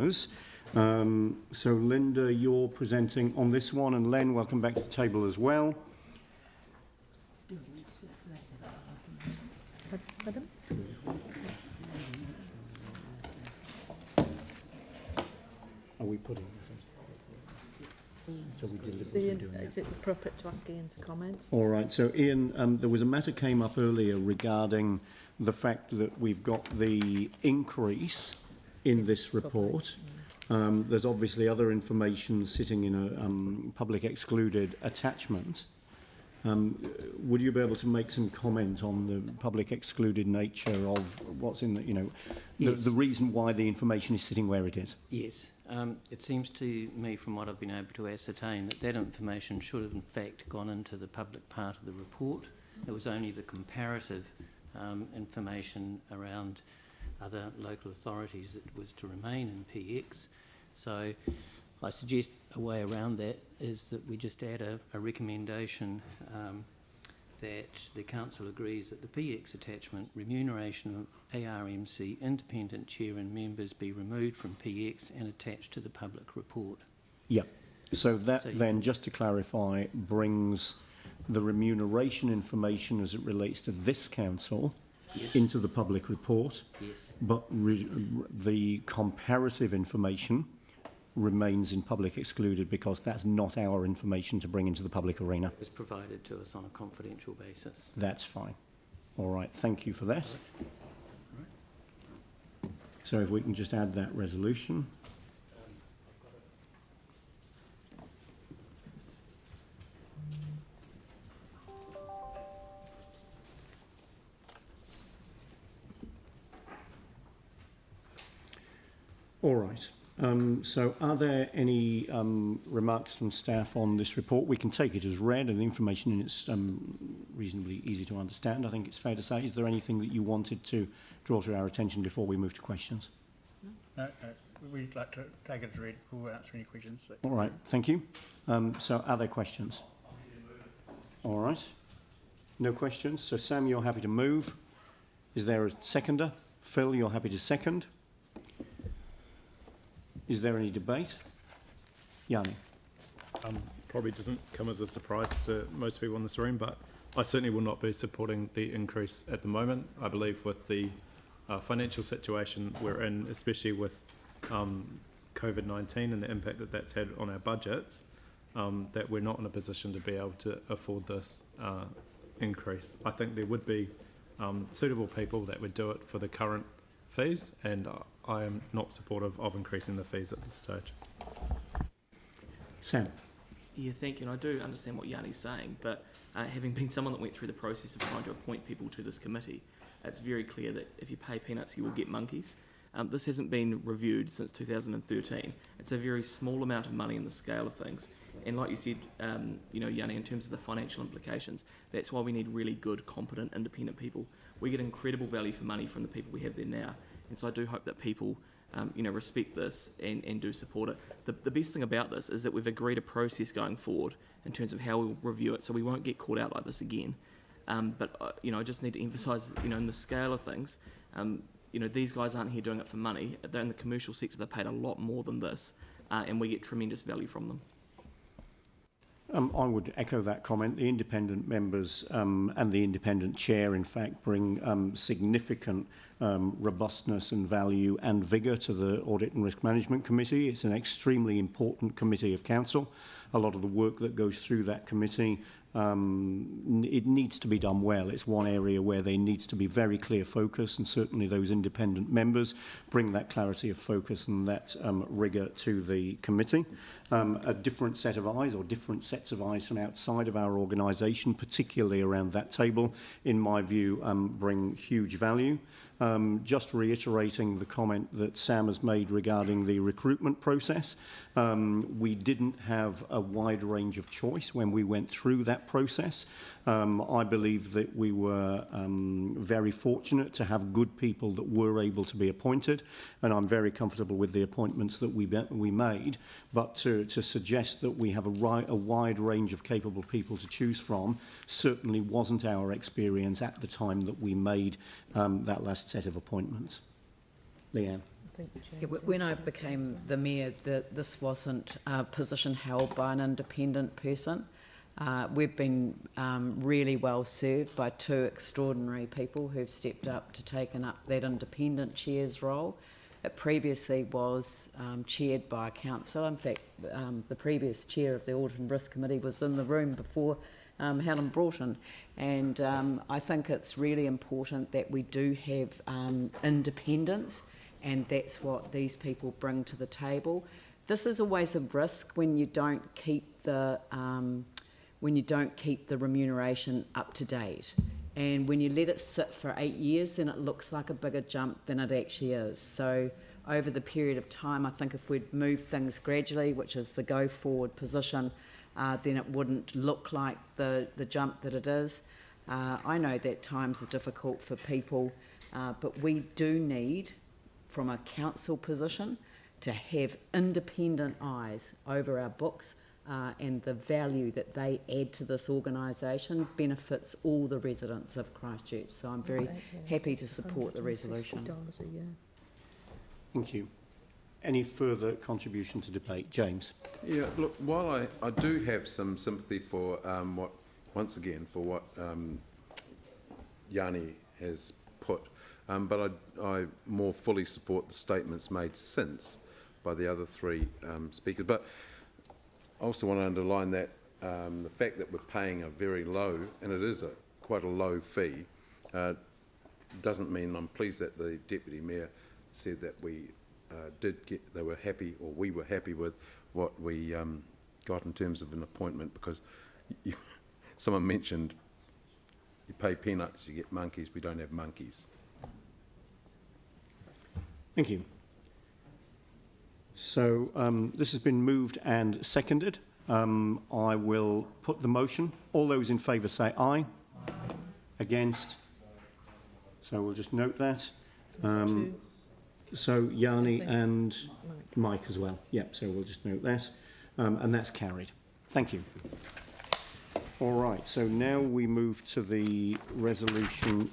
So Linda, you're presenting on this one, and Len, welcome back to the table as well. Madam? Are we putting so we Is it appropriate to ask Ian to comment? All right, so Ian, there was a matter came up earlier regarding the fact that we've got the increase in this report. There's obviously other information sitting in a public excluded attachment. Would you be able to make some comment on the public excluded nature of what's in the, Yes. the reason why the information is sitting where it is? Yes. It seems to me, from what I've been able to ascertain, that information should have in fact gone into the public part of the report. It was only the comparative information around other local authorities that was to remain in PX. So I suggest a way around that is that we just add a recommendation that the council agrees that the PX attachment remuneration of ARMC independent chair and members be removed from PX and attached to the public report. Yeah. So that then, just to clarify, brings the remuneration information as it relates to this council into the public report. Yes. But the comparative information remains in public excluded because that's not our information to bring into the public arena. It was provided to us on a confidential basis. That's fine. All right, thank you for that. So if we can just add that resolution. All right. So are there any remarks from staff on this report? We can take it as read, and the information in it's reasonably easy to understand, I think it's fair to say. Is there anything that you wanted to draw to our attention before we move to questions? No, we'd like to take it as read. We'll answer any questions. All right, thank you. So are there questions? All right. No questions. So Sam, you're happy to move. Is there a seconder? Phil, you're happy to second. Is there any debate? Yanni. Probably doesn't come as a surprise to most people in this room, but I certainly will not be supporting the increase at the moment. I believe with the financial situation we're in, especially with COVID-19 and the impact that that's had on our budgets, that we're not in a position to be able to afford this increase. I think there would be suitable people that would do it for the current fees, and I am not supportive of increasing the fees at this stage. Sam. Yeah, thank you. And I do understand what Yanni's saying, but having been someone that went through the process of trying to appoint people to this committee, it's very clear that if you pay peanuts, you will get monkeys. This hasn't been reviewed since 2013. It's a very small amount of money in the scale of things. And like you said, Yanni, in terms of the financial implications, that's why we need really good, competent, independent people. We get incredible value for money from the people we have there now. And so I do hope that people, respect this and do support it. The best thing about this is that we've agreed a process going forward in terms of how we'll review it, so we won't get caught out like this again. But I just need to emphasise, in the scale of things, these guys aren't here doing it for money. They're in the commercial sector. They're paid a lot more than this, and we get tremendous value from them. I would echo that comment. The independent members and the independent chair, in fact, bring significant robustness and value and vigour to the Audit and Risk Management Committee. It's an extremely important committee of council. A lot of the work that goes through that committee, it needs to be done well. It's one area where there needs to be very clear focus, and certainly those independent members bring that clarity of focus and that rigour to the committee. A different set of eyes, or different sets of eyes from outside of our organisation, particularly around that table, in my view, bring huge value. Just reiterating the comment that Sam has made regarding the recruitment process, we didn't have a wide range of choice when we went through that process. I believe that we were very fortunate to have good people that were able to be appointed, and I'm very comfortable with the appointments that we made. But to suggest that we have a wide range of capable people to choose from certainly wasn't our experience at the time that we made that last set of appointments. Leanne. think Yeah, when I became the mayor, this wasn't a position held by an independent person. We've been really well served by two extraordinary people who've stepped up to taken up that independent chair's role. It previously was chaired by a councillor. In fact, the previous chair of the Audit and Risk Committee was in the room before Helen Broughton. And I think it's really important that we do have independence, and that's what these people bring to the table. This is always a risk when you don't keep the remuneration up to date. And when you let it sit for 8 years, then it looks like a bigger jump than it actually is. So over the period of time, I think if we'd move things gradually, which is the go forward position, then it wouldn't look like the jump that it is. I know that times are difficult for people, but we do need, from a council position, to have independent eyes over our books, and the value that they add to this organisation benefits all the residents of Christchurch. So I'm very happy to support the resolution. $150 a year. Thank you. Any further contribution to debate? James? Yeah, look, while I do have some sympathy for what Yanni has put, but I more fully support the statements made since by the other three speakers. But I also want to underline that the fact that we're paying a very low, and it is quite a low fee, doesn't mean I'm pleased that the Deputy Mayor said that we we were happy with what we got in terms of an appointment, because someone mentioned you pay peanuts, you get monkeys. We don't have monkeys. Thank you. So this has been moved and seconded. I will put the motion. All those in favour say aye. Against? So we'll just note that. So Yanni and Mike as well. Yep, so we'll just note that. And that's carried. Thank you. All right, so now we move to the resolution